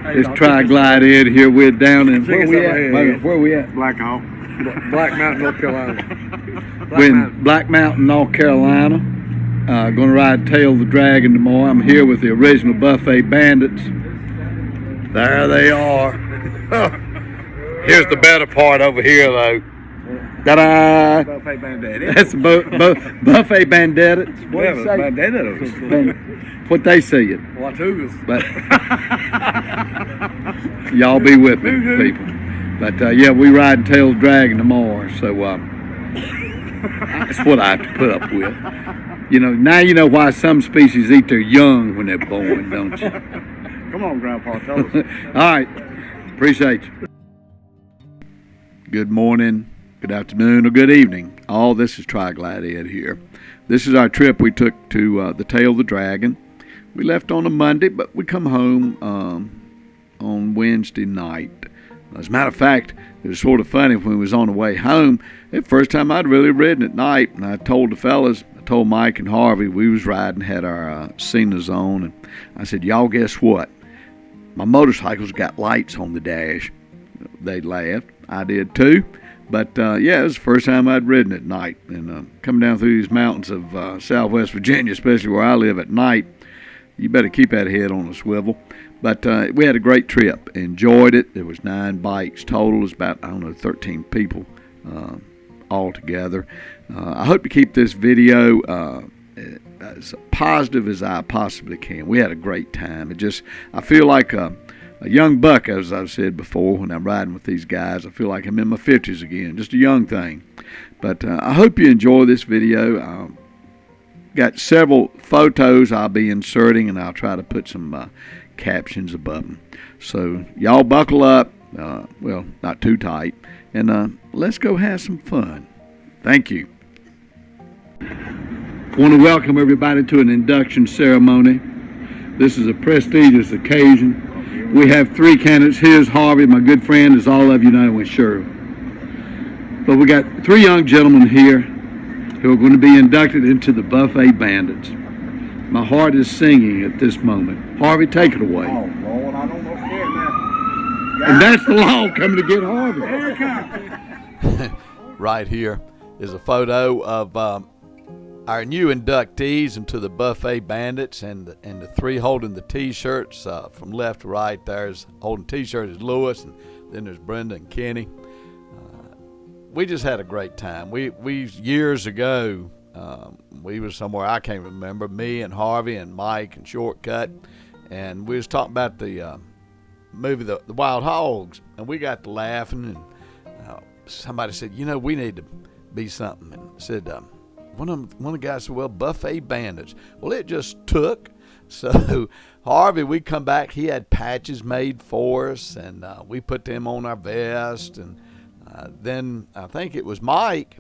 It's Trike Ed here. We're down in where we at? Black Hawk. Black Mountain, North Carolina. We're in Black Mountain, North Carolina. Going to ride Tail of the Dragon tomorrow. I'm here with the original Buffet Bandits. There they are. Here's the better part over here, though. Ta-da! Buffet Bandits. That's Buffet Bandits. What do you say? Bandits. What they say it. Plateaus. But y'all be with me, people. But yeah, we ride Tail of the Dragon tomorrow, so that's what I have to put up with. You know, now you know why some species eat their young when they're born, don't you? Come on, Grandpa, tell us. All right, appreciate you. Good morning, good afternoon, or good evening. All this is Trike Ed here. This is our trip we took to the Tail of the Dragon. We left on a Monday, but we come home on Wednesday night. As a matter of fact, it was sort of funny when we was on the way home. The first time I'd really ridden at night, and I told the fellas, I told Mike and Harvey, we was riding, had our Cenas on, and I said, y'all guess what? My motorcycle's got lights on the dash. They laughed. I did too. But yeah, it was the first time I'd ridden at night. And coming down through these mountains of Southwest Virginia, especially where I live at night, you better keep that head on a swivel. But we had a great trip. Enjoyed it. There was 9 bikes total. It was about, 13 people all together. I hope to keep this video as positive as I possibly can. We had a great time. I feel like a young buck, as I've said before, when I'm riding with these guys. I feel like I'm in my 50s again, just a young thing. But I hope you enjoy this video. Got several photos I'll be inserting, and I'll try to put some captions above them. So y'all buckle up, well, not too tight, and let's go have some fun. Thank you. I want to welcome everybody to an induction ceremony. This is a prestigious occasion. We have 3 candidates. Here's Harvey, my good friend, as all of you know, and sure. But we got 3 young gentlemen here who are going to be inducted into the Buffet Bandits. My heart is singing at this moment. Harvey, take it away. Oh, Lord, I don't know if now. And that's the law coming to get Harvey. Here it comes. Right here is a photo of our new inductees into the Buffet Bandits, and the 3 holding the T-shirts from left to right. There's holding T-shirts is Lewis, and then there's Brenda and Kenny. We just had a great time. We years ago, we was somewhere I can't remember, me and Harvey and Mike and Shortcut, and we was talking about the movie the Wild Hogs, and we got to laughing, and somebody said, you know, we need to be something, and said one of the guys said, well, Buffet Bandits. Well, it just took. So Harvey, we come back, he had patches made for us, and we put them on our vest, and then I think it was Mike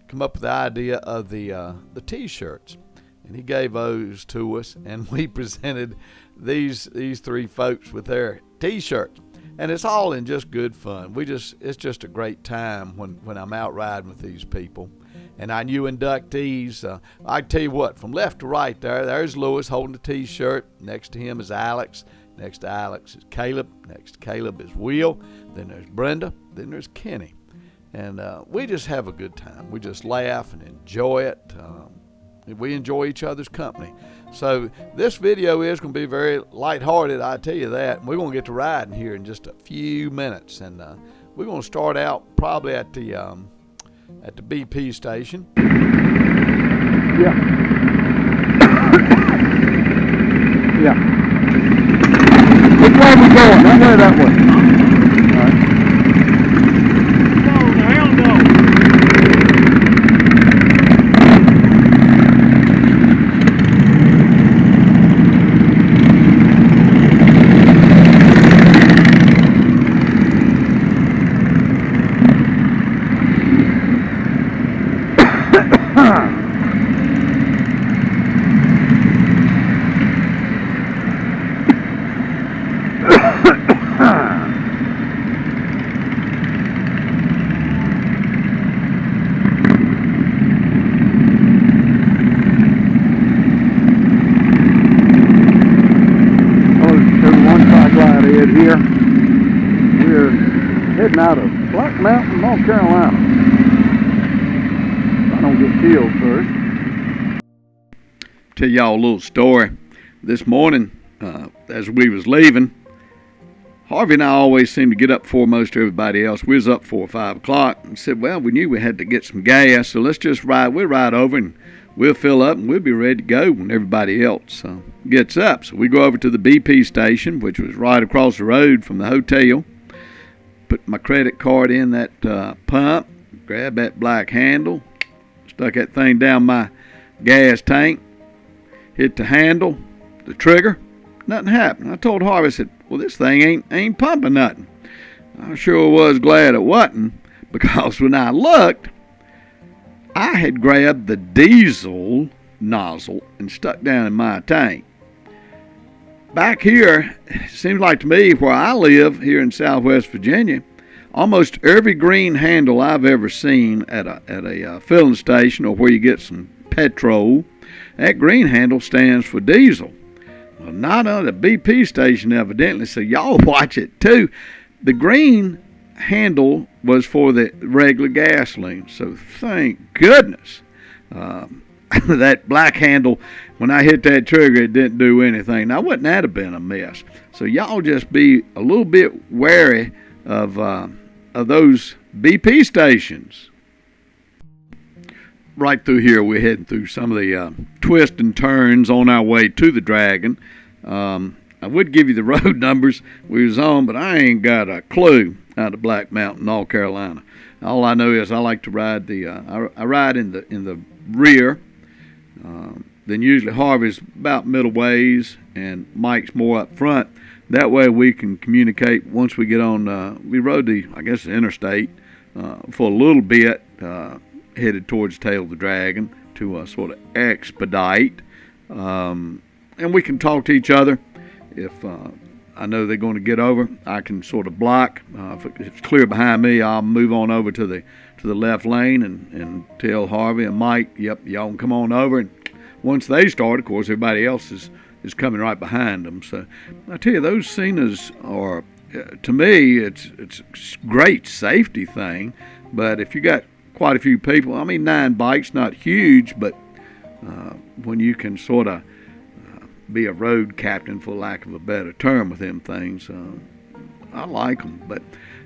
come up with the idea of the T-shirts, and he gave those to us, and we presented these 3 folks with their T-shirts, and it's all in just good fun. It's just a great time when I'm out riding with these people. And our new inductees, I tell you what, from left to right there's Lewis holding the T-shirt. Next to him is Alex. Next to Alex is Caleb. Next to Caleb is Will. Then there's Brenda. Then there's Kenny. And we just have a good time. We just laugh and enjoy it. We enjoy each other's company. So this video is going to be very lighthearted, I tell you that. We're going to get to riding here in just a few minutes. And we're going to start out probably at the BP station. Yeah. Yeah. Which way are we going? That way or that way? All right. No, the hell no. Black Mountain, North Carolina. I don't get killed first. Tell y'all a little story. This morning, as we was leaving, Harvey and I always seem to get up before most everybody else. We was up 4 or 5 o'clock and said, well, we knew we had to get some gas, so let's just ride. We'll ride over and we'll fill up and we'll be ready to go when everybody else gets up. So we go over to the BP station, which was right across the road from the hotel. Put my credit card in that pump, grabbed that black handle, stuck that thing down my gas tank, hit the handle, the trigger. Nothing happened. I told Harvey, I said, well, this thing ain't pumping nothing. I sure was glad it wasn't, because when I looked, I had grabbed the diesel nozzle and stuck down in my tank. Back here, it seems like to me where I live here in Southwest Virginia, almost every green handle I've ever seen at a filling station or where you get some petrol, that green handle stands for diesel. Well, not on the BP station evidently, so y'all watch it too. The green handle was for the regular gasoline, so thank goodness. That black handle, when I hit that trigger, it didn't do anything. Now, wouldn't that have been a mess? So y'all just be a little bit wary of those BP stations. Right through here, we're heading through some of the twists and turns on our way to the Dragon. I would give you the road numbers we was on, but I ain't got a clue out of Black Mountain, North Carolina. All I know is I like to ride I ride in the rear. Then usually Harvey's about middle ways and Mike's more up front. That way we can communicate once we get on. We rode the interstate for a little bit, headed towards the tail of the Dragon to sort of expedite, and we can talk to each other. If I know they're going to get over, I can sort of block. If it's clear behind me, I'll move on over to the left lane and tell Harvey and Mike, yep, y'all can come on over. And once they start, of course, everybody else is coming right behind them. So I tell you, those Cenas are, to me, it's a great safety thing. But if you got quite a few people, 9 bikes, not huge, but when you can sort of be a road captain, for lack of a better term, with them things, I like them. But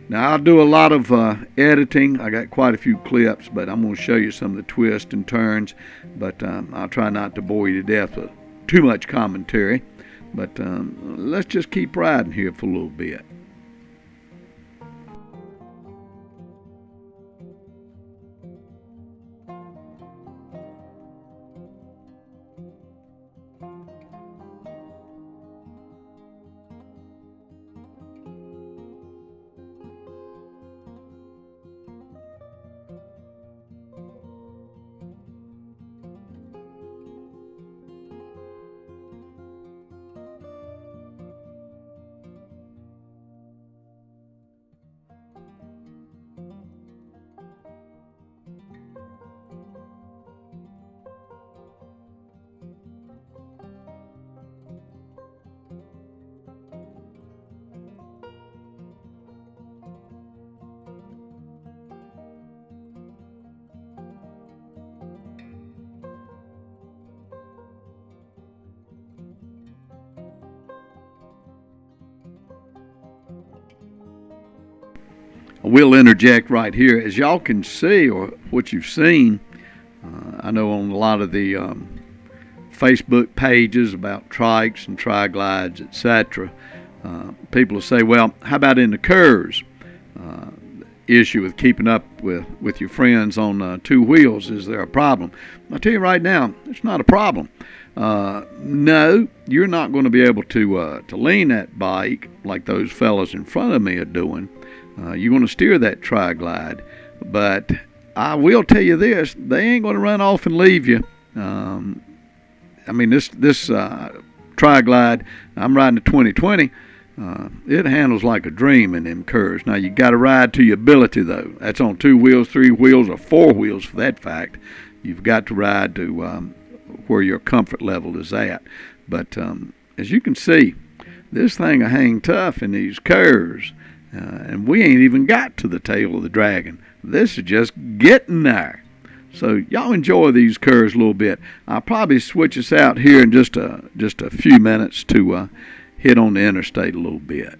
now I'll do a lot of editing. I got quite a few clips, but I'm going to show you some of the twists and turns. But I'll try not to bore you to death with too much commentary. But let's just keep riding here for a little bit. I will interject right here. As y'all can see, or what you've seen, I know on a lot of the Facebook pages about trikes and tri-glides, etc., people will say, well, how about in the curves? Issue with keeping up with your friends on 2 wheels, is there a problem? I'll tell you right now, it's not a problem. No, you're not going to be able to lean that bike like those fellas in front of me are doing. You're going to steer that tri-glide, but I will tell you this: they ain't going to run off and leave you. This tri-glide, I'm riding a 2020. It handles like a dream in them curves. Now, you got to ride to your ability, though. That's on 2 wheels, 3 wheels, or 4 wheels for that fact. You've got to ride to where your comfort level is at. But as you can see, this thing will hang tough in these curves. And we ain't even got to the tail of the dragon. This is just getting there. So y'all enjoy these curves a little bit. I'll probably switch us out here in just a few minutes to hit on the interstate a little bit.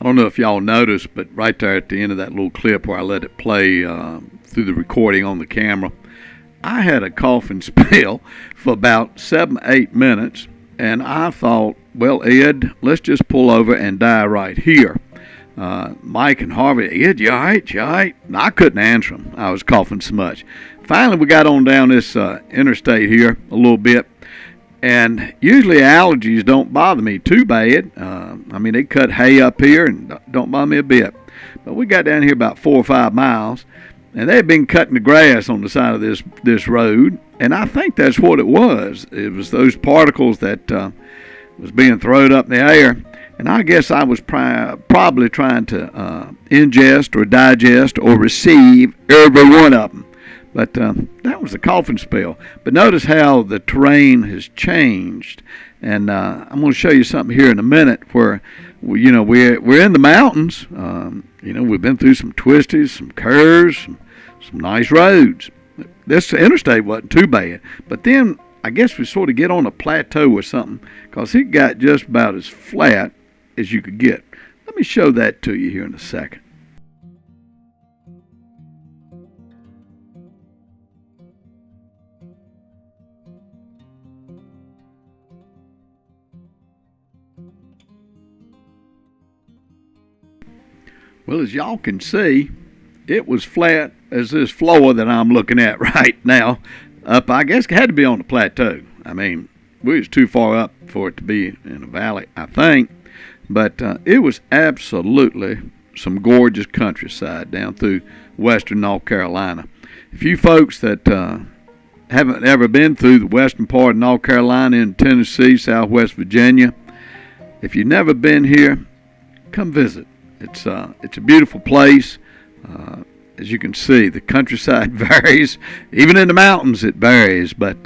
I don't know if y'all noticed, but right there at the end of that little clip where I let it play through the recording on the camera, I had a coughing spell for about 7-8 minutes, and I thought, well, Ed, let's just pull over and die right here. Mike and Harvey, Ed, you all right? You all right? I couldn't answer them. I was coughing so much. Finally, we got on down this interstate here a little bit, and usually allergies don't bother me too bad. I mean, they cut hay up here and don't bother me a bit. But we got down here about 4 or 5 miles, and they'd been cutting the grass on the side of this road, and I think that's what it was. It was those particles that was being thrown up in the air, and I guess I was probably trying to ingest or digest or receive every one of them. But that was the coughing spell. But notice how the terrain has changed, and I'm going to show you something here in a minute where we're in the mountains. We've been through some twisties, some curves, some nice roads. This interstate wasn't too bad, but then I guess we sort of get on a plateau or something, because it got just about as flat as you could get. Let me show that to you here in a second. Well, as y'all can see, it was flat as this floor that I'm looking at right now. Up, I guess, it had to be on the plateau. I mean, we was too far up for it to be in a valley, I think. But it was absolutely some gorgeous countryside down through western North Carolina. If you folks that haven't ever been through the western part of North Carolina, in Tennessee, Southwest Virginia, if you've never been here, come visit. It's a beautiful place. As you can see, the countryside varies. Even in the mountains, it varies. But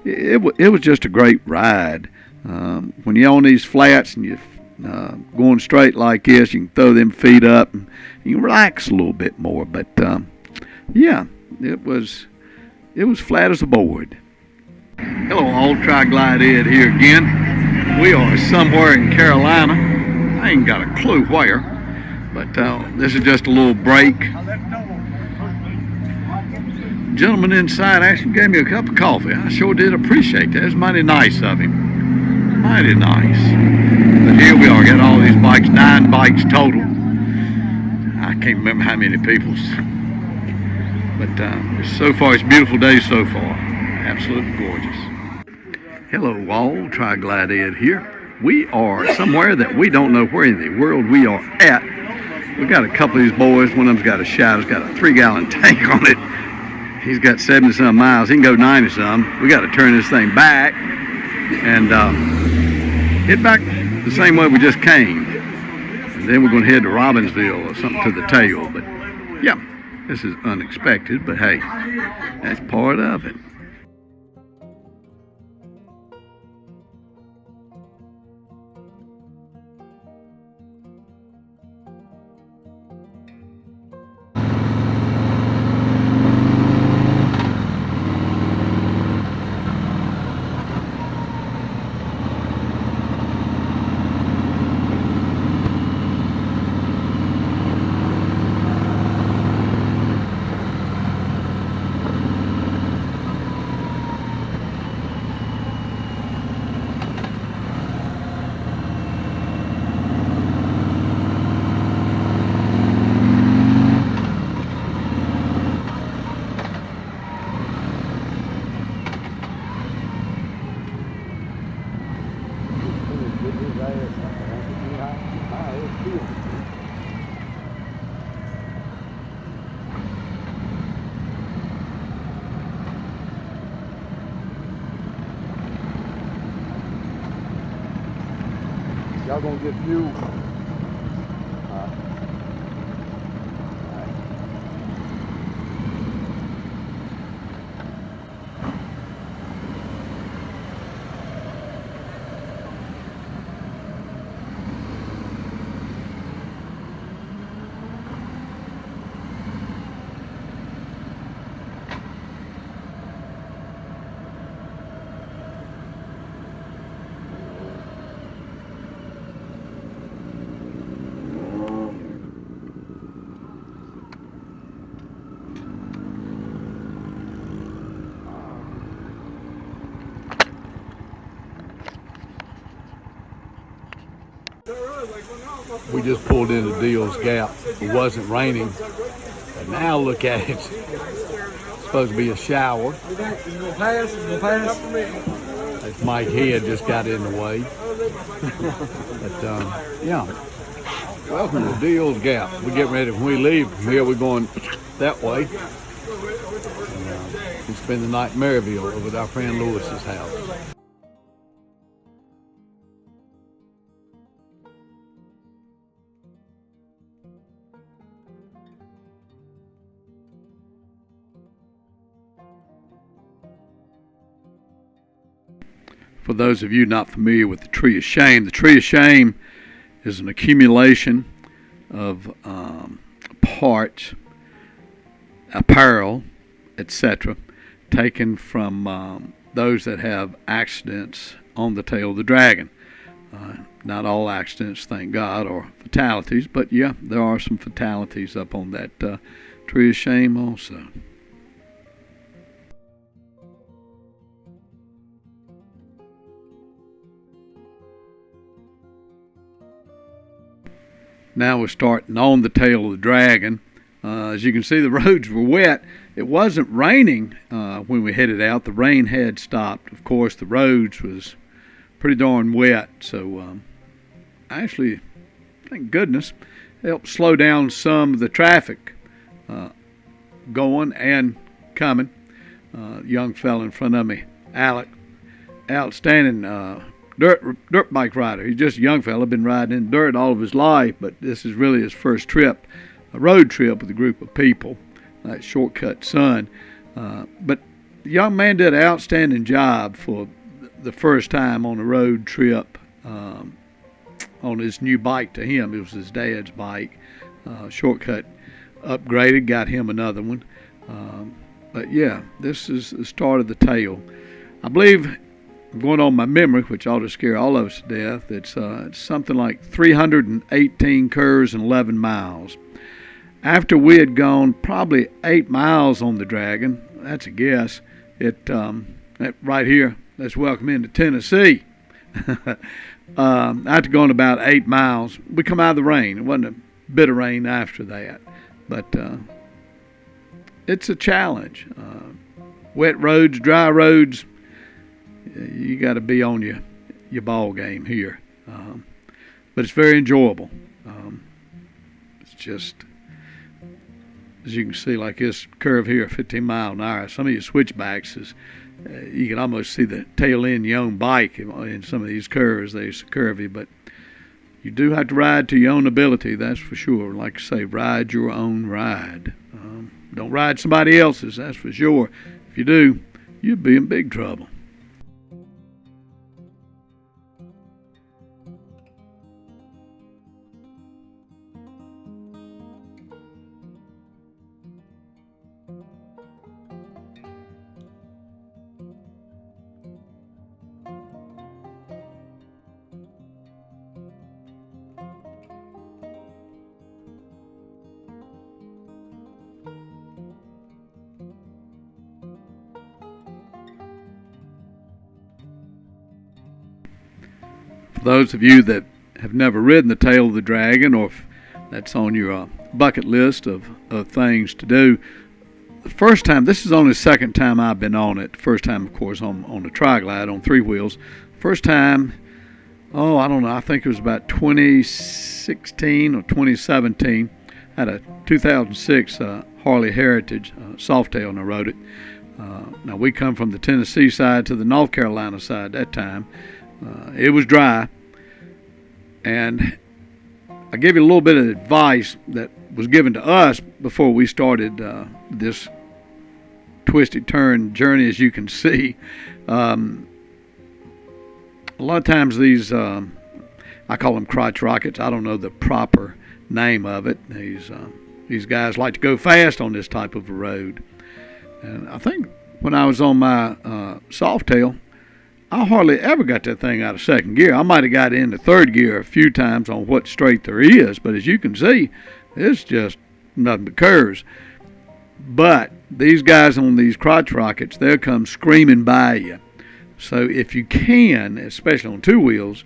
it was just a great ride. When you're on these flats and you're going straight like this, you can throw them feet up and you can relax a little bit more. But yeah, it was flat as a board. Hello, all. Trike Ed here again. We are somewhere in Carolina. I ain't got a clue where, but this is just a little break. The gentleman inside actually gave me a cup of coffee. I sure did appreciate that. It was mighty nice of him. Mighty nice. But here we are, got all these bikes, 9 bikes total. I can't remember how many people's. But so far, it's a beautiful day so far. Absolutely gorgeous. Hello, all. Trike Ed here. we are somewhere that we don't know where in the world we are at. We got a couple of these boys. One of them's got a Shadow. It's got a 3-gallon tank on it. He's got 70-some miles. He can go 90-some. We got to turn this thing back and head back the same way we just came. And then we're going to head to Robbinsville or something to the tail. But yeah, this is unexpected, but hey, that's part of it. Y'all gonna get fuel. We just pulled into Deal's Gap. It wasn't raining, but now look at it. It's supposed to be a shower. That's Mike Head just got in the way. But yeah, welcome to Deal's Gap. We get ready when we leave from here. We're going that way. And, we spend the night in Maryville over at our friend Lewis's house. For those of you not familiar with the Tree of Shame, the Tree of Shame is an accumulation of parts, apparel, etc., taken from those that have accidents on the tail of the dragon. Not all accidents, thank God, are fatalities, but yeah, there are some fatalities up on that Tree of Shame also. Now we're starting on the tail of the dragon. As you can see, the roads were wet. It wasn't raining when we headed out. The rain had stopped. Of course, the roads was pretty darn wet. So actually, thank goodness, it helped slow down some of the traffic going and coming. Young fella in front of me, Alec, outstanding dirt bike rider. He's just a young fella, been riding in dirt all of his life, but this is really his first trip, a road trip with a group of people. Shortcut son. But the young man did an outstanding job for the first time on a road trip on his new bike to him. It was his dad's bike. Shortcut upgraded, got him another one. But yeah, this is the start of the tail. I believe, going on my memory, which ought to scare all of us to death, it's something like 318 curves and 11 miles. After we had gone probably 8 miles on the dragon, that's a guess, right here, let's welcome into Tennessee. After going about 8 miles, we come out of the rain. It wasn't a bit of rain after that, but it's a challenge. Wet roads, dry roads, you got to be on your ball game here. But it's very enjoyable. It's just, as you can see, like this curve here, 15 mile an hour. Some of your switchbacks is you can almost see the tail end of your own bike in some of these curves. They're so curvy, but you do have to ride to your own ability, that's for sure. Like I say, ride your own ride. Don't ride somebody else's, that's for sure. If you do, you'll be in big trouble. For those of you that have never ridden the Tail of the Dragon, or if that's on your bucket list of things to do, the first time, this is only the second time I've been on it. First time, of course, on the Tri-Glide on 3 wheels. First time, I don't know, I think it was about 2016 or 2017. I had a 2006 Harley Heritage Softail, and I rode it. Now, we come from the Tennessee side to the North Carolina side that time. It was dry, and I give you a little bit of advice that was given to us before we started this twisted turn journey. As you can see, a lot of times these, I call them crotch rockets. I don't know the proper name of it. These guys like to go fast on this type of a road, and I think when I was on my Softail, I hardly ever got that thing out of second gear. I might have got it into third gear a few times on what straight there is, but as you can see, it's just nothing but curves. But these guys on these crotch rockets, they'll come screaming by you. So if you can, especially on 2 wheels,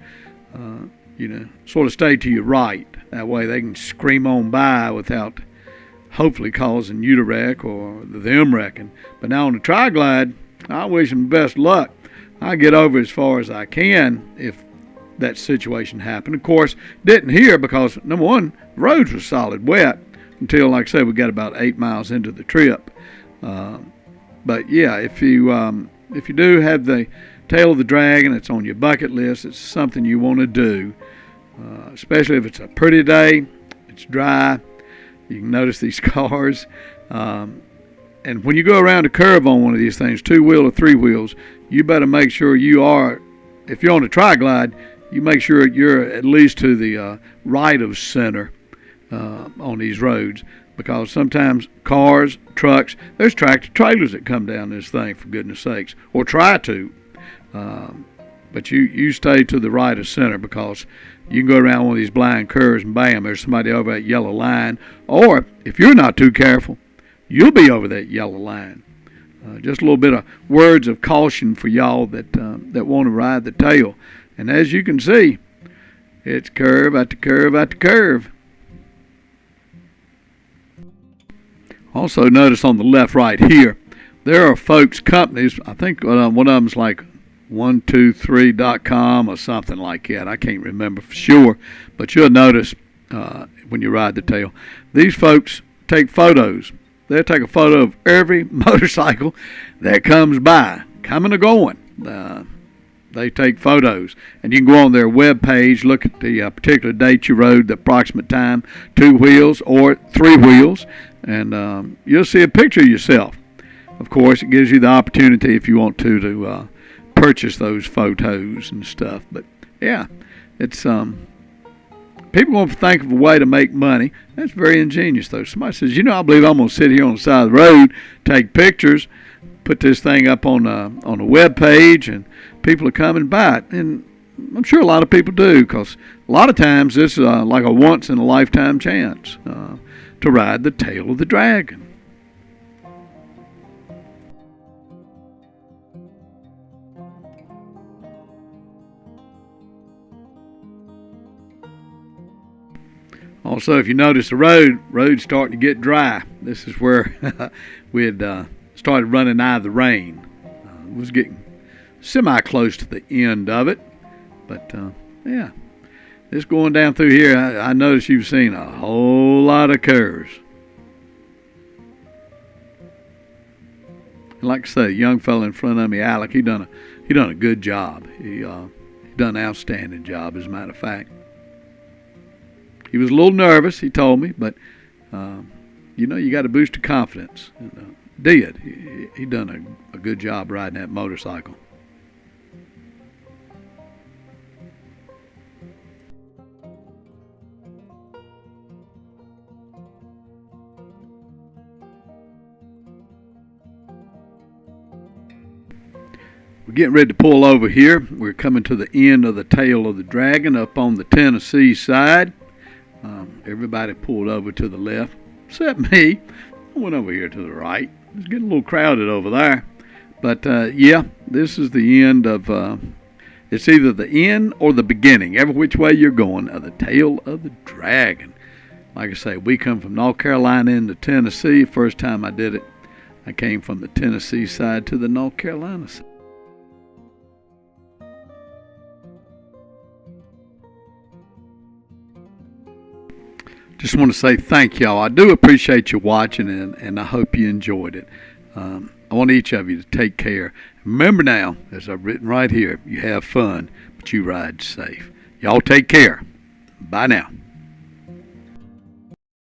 sort of stay to your right. That way they can scream on by without hopefully causing you to wreck or them wrecking. But now on the Tri-Glide, I wish them best luck. I get over as far as I can if that situation happened. Of course, didn't here because, number one, the roads were solid wet until, like I said, we got about 8 miles into the trip. But yeah, if you do have the Tail of the Dragon, it's on your bucket list. It's something you want to do, especially if it's a pretty day. It's dry. You can notice these cars. And when you go around a curve on one of these things, 2 wheel or 3 wheels, you better make sure you are, if you're on a Tri-Glide, you make sure you're at least to the right of center on these roads, because sometimes cars, trucks, there's tractor trailers that come down this thing, for goodness sakes, or try to. But you stay to the right of center, because you can go around one of these blind curves and bam, there's somebody over that yellow line. Or if you're not too careful, you'll be over that yellow line. Just a little bit of words of caution for y'all that want to ride the tail. And as you can see, it's curve after curve after curve. Also notice on the left right here, there are folks, companies, I think one of them's like 123.com or something like that. I can't remember for sure, but you'll notice when you ride the tail, these folks take photos. They'll take a photo of every motorcycle that comes by, coming or going. They take photos, and you can go on their web page, look at the particular date you rode, the approximate time, 2 wheels or 3 wheels, and you'll see a picture of yourself. Of course, it gives you the opportunity, if you want to purchase those photos and stuff. But yeah, it's people want to think of a way to make money. That's very ingenious, though. Somebody says, I believe I'm going to sit here on the side of the road, take pictures, put this thing up on a web page, and people are coming by it. And I'm sure a lot of people do, because a lot of times this is like a once-in-a-lifetime chance to ride the Tail of the Dragon. Also, if you notice the road's starting to get dry. This is where we had started running out of the rain. It was getting semi-close to the end of it. But, yeah, This going down through here, I noticed you've seen a whole lot of curves. And like I say, young fella in front of me, Alec, he done a good job. He done an outstanding job, as a matter of fact. He was a little nervous, he told me, but you got to boost your confidence. And, did. He done a good job riding that motorcycle. We're getting ready to pull over here. We're coming to the end of the tail of the Dragon up on the Tennessee side. Everybody pulled over to the left, except me. I went over here to the right. It's getting a little crowded over there. But, yeah, this is the end of, it's either the end or the beginning, every which way you're going, of the tail of the Dragon. Like I say, we come from North Carolina into Tennessee. First time I did it, I came from the Tennessee side to the North Carolina side. Just want to say thank y'all. I do appreciate you watching, and I hope you enjoyed it. I want each of you to take care. Remember now, as I've written right here, you have fun, but you ride safe. Y'all take care. Bye now.